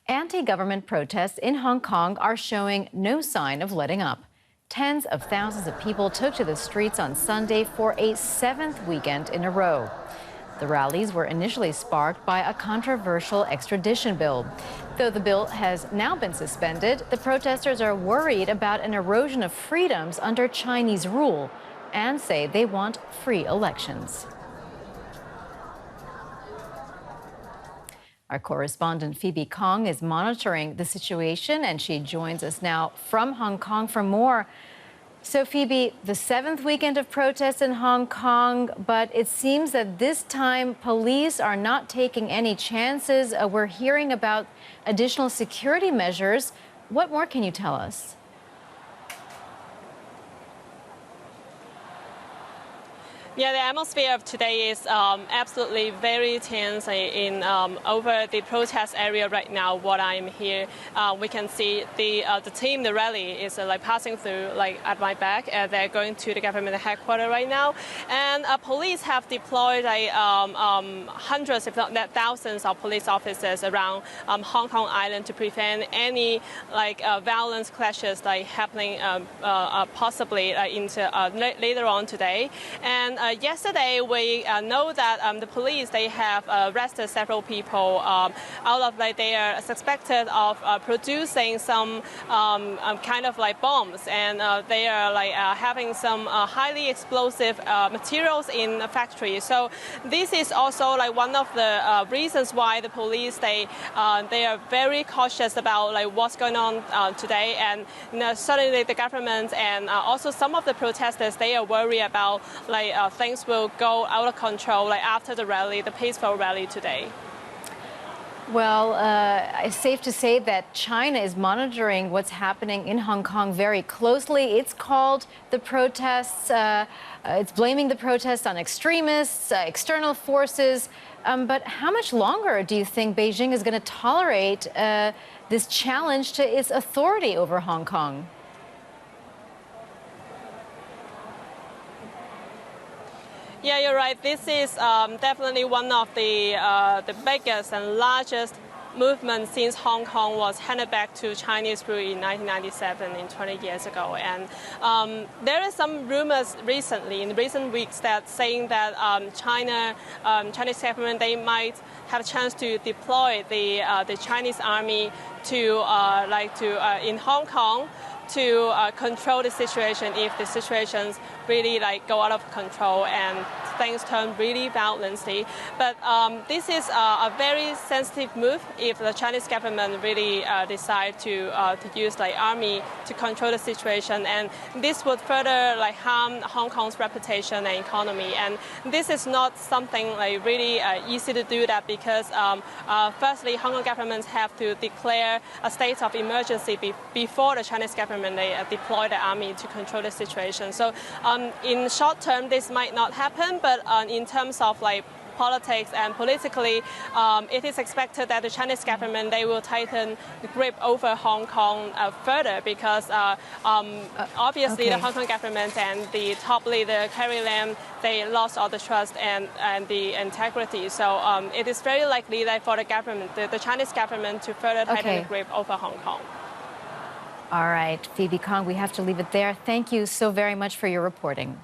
Anti-government protests in Hong Kong are showing no sign of letting up. Tens of thousands of people took to the streets on Sunday for a seventh weekend in a row. The rallies were initially sparked by a controversial extradition bill. Though the bill has now been suspended, the protesters are worried about an erosion of freedoms under Chinese rule and say they want free elections. Our correspondent Phoebe Kong is monitoring the situation, and she joins us now from Hong Kong for more. So, Phoebe, the seventh weekend of protests in Hong Kong, but it seems that this time police are not taking any chances. We're hearing about additional security measures. What more can you tell us? Yeah, the atmosphere of today is absolutely very tense in over the protest area right now. What I'm here, we can see the team, the rally is passing through at my back. They're going to the government headquarters right now, and police have deployed hundreds, if not thousands, of police officers around Hong Kong Island to prevent any violence clashes happening possibly later on today. And yesterday, we know that the police, they have arrested several people out of they are suspected of producing some kind of bombs, and they are having some highly explosive materials in the factory. So this is also one of the reasons why the police they are very cautious about what's going on today, and suddenly the government and also some of the protesters, they are worried about things will go out of control after the rally, the peaceful rally today. Well, it's safe to say that China is monitoring what's happening in Hong Kong very closely. It's called the protests, it's blaming the protests on extremists, external forces. But how much longer do you think Beijing is going to tolerate this challenge to its authority over Hong Kong? Yeah, you're right. This is definitely one of the biggest and largest movements since Hong Kong was handed back to Chinese rule in 1997, 20 years ago. And there are some rumors recently, in recent weeks, that saying that Chinese government, they might have a chance to deploy the Chinese army to in Hong Kong to control the situation if the situations really go out of control and things turn really violently. But this is a very sensitive move if the Chinese government really decide to use army to control the situation, and this would further harm Hong Kong's reputation and economy. And this is not something really easy to do that, because firstly, Hong Kong governments have to declare a state of emergency before the Chinese government they deploy the army to control the situation. So in short term, this might not happen, but in terms of politics and politically, it is expected that the Chinese government, they will tighten the grip over Hong Kong further, because obviously the Hong Kong government and the top leader, Carrie Lam, they lost all the trust and the integrity. So it is very likely that for the government, the Chinese government, to further tighten the grip over Hong Kong. All right, Phoebe Kong, we have to leave it there. Thank you so very much for your reporting.